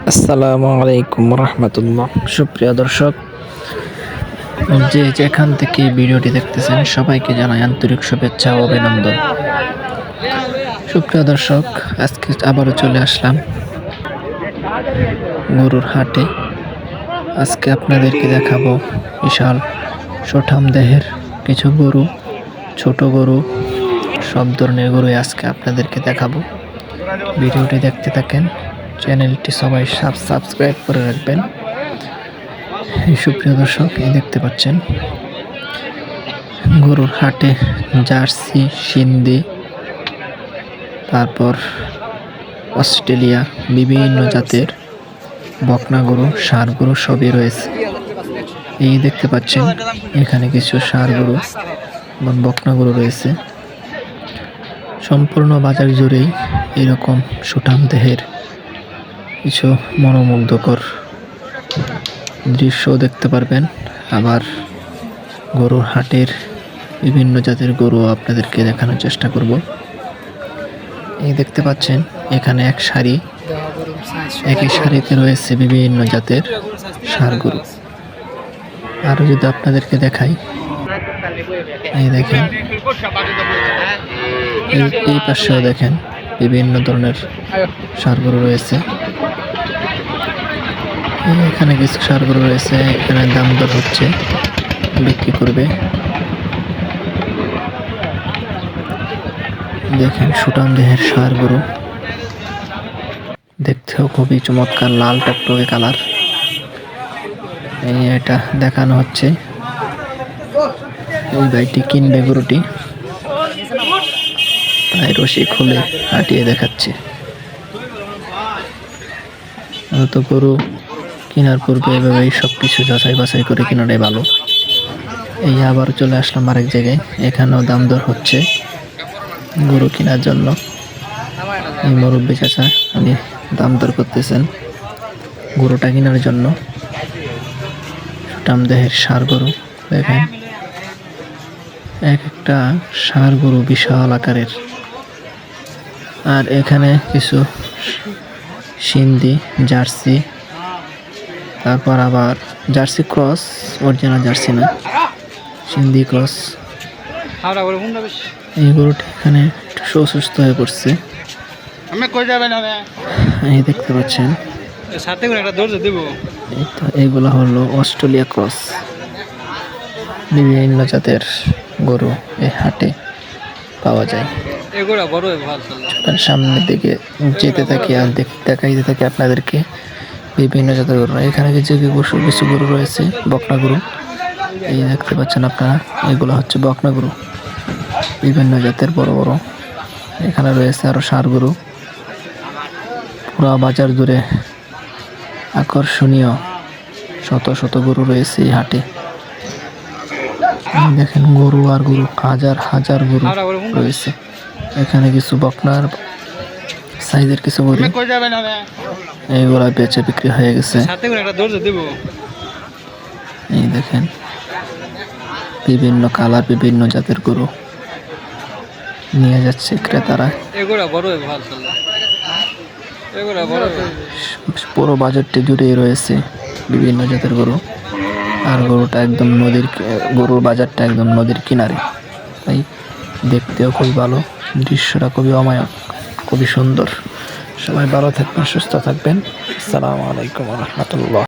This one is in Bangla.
আসসালামু আলাইকুম রহমতুল্লাহ। সুপ্রিয় দর্শক, যে যেখান থেকে ভিডিওটি দেখতেছেন সবাইকে জানাই আন্তরিক শুভেচ্ছা ও অভিনন্দন। সুপ্রিয় দর্শক, আজকে আবারও চলে আসলাম গরুর হাটে। আজকে আপনাদেরকে দেখাবো বিশাল সুঠাম দেহের কিছু গরু, ছোট গরু, সব ধরনের গরুই আজকে আপনাদেরকে দেখাবো। ভিডিওটি দেখতে থাকেন, চ্যানেলটি সবাই সাবস্ক্রাইব করে রাখবেন। সুপ্রিয় দর্শক, এই দেখতে পাচ্ছেন গরুর হাটে জার্সি, সিন্ধি, তারপর অস্ট্রেলিয়া, বিভিন্ন জাতের বকনা গরু, ষাঁড় গরু সবই রয়েছে। এই দেখতে পাচ্ছেন এখানে কিছু ষাঁড় গরু এবং বকনা গরু রয়েছে। সম্পূর্ণ বাজার জুড়েই এরকম সুঠাম দেহের কিছু মনোমুগ্ধকর দৃশ্য দেখতে পারবেন। আবার গরুর হাটের বিভিন্ন জাতের গরু আপনাদেরকে দেখানোর চেষ্টা করব। এই দেখতে পাচ্ছেন এখানে একই সারিতে রয়েছে বিভিন্ন জাতের ষাঁড় গরু। আরো যদি আপনাদেরকে দেখাই, এই দেখেন, এই পাশেও দেখেন বিভিন্ন ধরনের ষাঁড় গরু রয়েছে। এখানে কিছু ষাঁড় গরু রয়েছে, এখানে দাম দর হচ্ছে, বিক্রি করবে। দেখেন সুঠাম দেহের ষাঁড় গরু, দেখতেও খুবই চমৎকার, লাল টকটকে কালার। এটা দেখানো হচ্ছে, এই ভাইটি কিনবে গরুটি, তাই রশি খুলে হাঁটিয়ে দেখাচ্ছে। তো গরু কেনার পূর্বে এভাবে সবকিছু যাচাই বাছাই করে কেনাটাই ভালো। এই আবার চলে আসলাম আরেক জায়গায়, এখানেও দাম দর হচ্ছে গরু কেনার জন্য। এই মুরব্বি চাচা উনি দাম দর করতেছেন গরুটা কেনার জন্য। সুঠাম দেহের ষাঁড় গরু, দেখেন এক একটা ষাঁড় গরু বিশাল আকারের। আর এখানে কিছু সিন্ধি, জার্সি, তারপর আবার জার্সি ক্রস, অরিজিনাল জার্সি না, সিন্ধি ক্রস। এই গরুটি এখানে একটু অসুস্থ হয়ে পড়ছে, এই দেখতে পাচ্ছেন। এইগুলো হলো অস্ট্রেলিয়া ক্রস। বিভিন্ন জাতের গরু এই হাটে পাওয়া যায়। সামনের দিকে যেতে থাকি আর দেখাইতে থাকি আপনাদেরকে বিভিন্ন জাতের গরু। এখানে কিছু গরু রয়েছে, বকনা গরু। এই দেখতে পাচ্ছেন আপনারা, এগুলো হচ্ছে বকনা গরু, বিভিন্ন জাতের বড় বড়। এখানে রয়েছে আরো ষাঁড় গরু। পুরা বাজার জুড়ে আকর্ষণীয় শত শত গরু রয়েছে এই হাটে। দেখেন গরু আর গরু, হাজার হাজার গরু রয়েছে। এখানে কিছু বকনার সাইজের কিছু গরু, এইগুলা বেচে বিক্রি হয়ে গেছে। এই দেখেন বিভিন্ন কালার, বিভিন্ন জাতের গরু নিয়ে যাচ্ছে ক্রেতারা। পুরো বাজারটি জুড়েই রয়েছে বিভিন্ন জাতের গরু। আর গরুটা একদম গরুর বাজারটা একদম নদীর কিনারে, তাই দেখতেও খুবই ভালো, দৃশ্যটা খুবই অমায়ক, খুবই সুন্দর। সবাই ভালো থাকবেন, সুস্থ থাকবেন। আসসালামু আলাইকুম রহমতুল্লাহ।